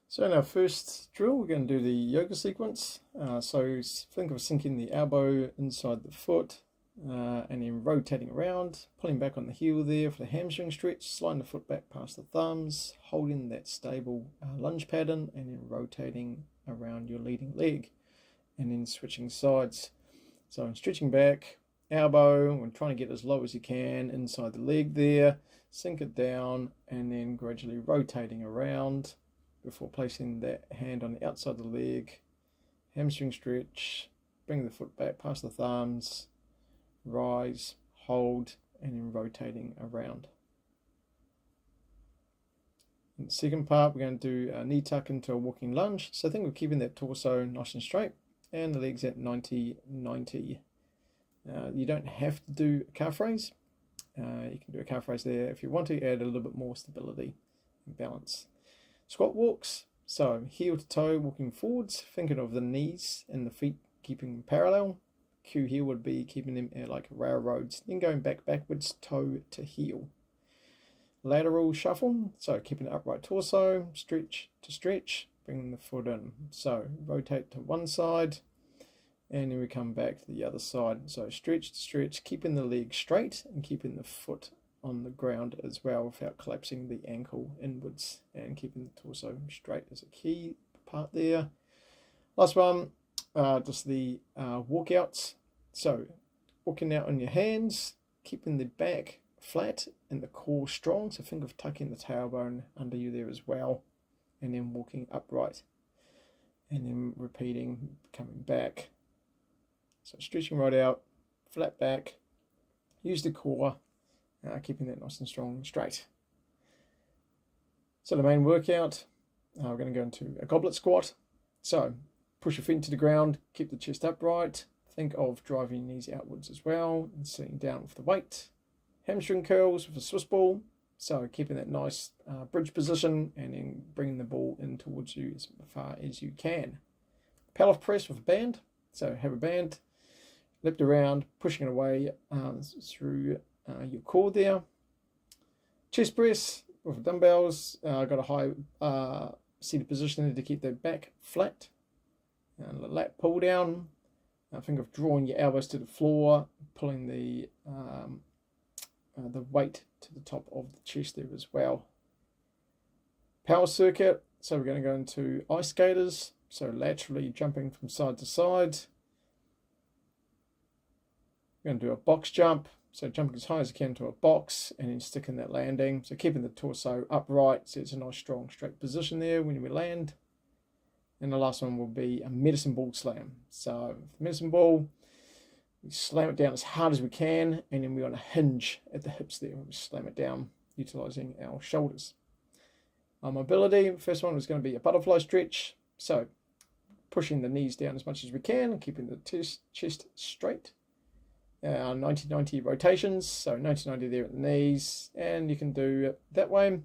So in our first drill, we're going to do the yoga sequence. So think of sinking the elbow inside the foot and then rotating around, pulling back on the heel there for the hamstring stretch, sliding the foot back past the thumbs, holding that stable lunge pattern, and then rotating around your leading leg, and then switching sides. So I'm stretching back, elbow, and trying to get as low as you can inside the leg there, sink it down, and then gradually rotating around before placing that hand on the outside of the leg, hamstring stretch, bring the foot back past the thumbs, rise, hold, and then rotating around. In the second part, we're going to do a knee tuck into a walking lunge. So I think we're keeping that torso nice and straight and the legs at 90-90. You don't have to do a calf raise. You can do a calf raise there if you want to add a little bit more stability and balance. Squat walks, so heel to toe walking forwards, thinking of the knees and the feet keeping parallel. Cue here would be keeping them like railroads, then going backwards, toe to heel. Lateral shuffle, so keeping the upright torso, stretch to stretch, bringing the foot in. So rotate to one side, and then we come back to the other side. So stretch to stretch, keeping the leg straight and keeping the foot on the ground as well without collapsing the ankle inwards, and keeping the torso straight is a key part there. Last one, just the walkouts. So walking out on your hands, keeping the back flat and the core strong. So think of tucking the tailbone under you there as well, and then walking upright, and then repeating, coming back. So stretching right out, flat back, use the core, keeping that nice and strong and straight. So the main workout, we're going to go into a goblet squat. So push your feet into the ground, keep the chest upright, think of driving your knees outwards as well, and sitting down with the weight. Hamstring curls with a Swissball, so keeping that nice bridge position and then bringing the ball in towards you as far as you can. Palloff press with a band, so have a band, lift around, pushing it away through your core there. Chest press with dumbbells, got a high seated position to keep the back flat. And the lat pull down. Think of drawing your elbows to the floor, pulling the weight to the top of the chest there as well. Power circuit, so we're going to go into ice skaters, so laterally jumping from side to side. We're going to do a box jump, so jumping as high as you can to a box and then sticking that landing, so keeping the torso upright, so it's a nice strong straight position there when we land. And the last one will be a medicine ball slam. So the medicine ball, we slam it down as hard as we can, and then we want to hinge at the hips there. We slam it down, utilizing our shoulders. Our mobility, first one is going to be a butterfly stretch. So pushing the knees down as much as we can, keeping the chest straight. 90-90 rotations, so 90-90 there at the knees, and you can do it that way,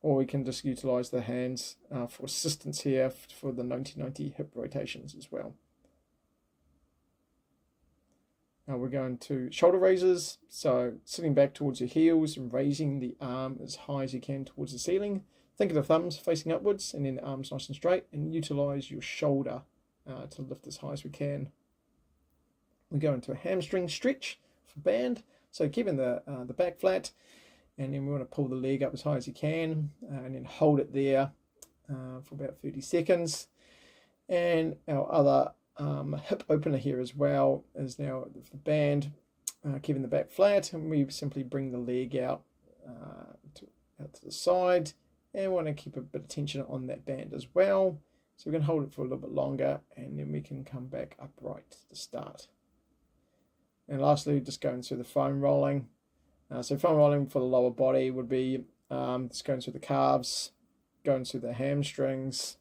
or we can just utilize the hands for assistance here for the 90-90 hip rotations as well. Now we're going to shoulder raises, so sitting back towards your heels and raising the arm as high as you can towards the ceiling. Think of the thumbs facing upwards and then the arms nice and straight, and utilize your shoulder to lift as high as we can. We go into a hamstring stretch for band, so keeping the back flat, and then we want to pull the leg up as high as you can, and then hold it there for about 30 seconds. And our other hip opener here as well is now the band, keeping the back flat, and we simply bring the leg out to the side, and we want to keep a bit of tension on that band as well. So we're going to hold it for a little bit longer, and then we can come back upright to start. And lastly, just going through the foam rolling. So foam rolling for the lower body would be just going through the calves, going through the hamstrings,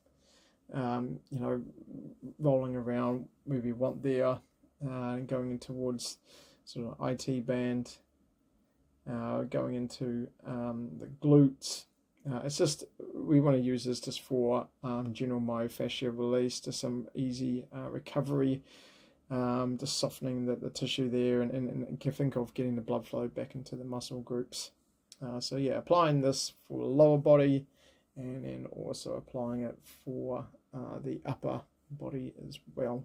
rolling around where we want there, going in towards sort of IT band, going into the glutes. It's just, we want to use this just for general myofascial release, just some easy recovery. Just softening the tissue there, and can think of getting the blood flow back into the muscle groups. So yeah, applying this for the lower body and then also applying it for the upper body as well.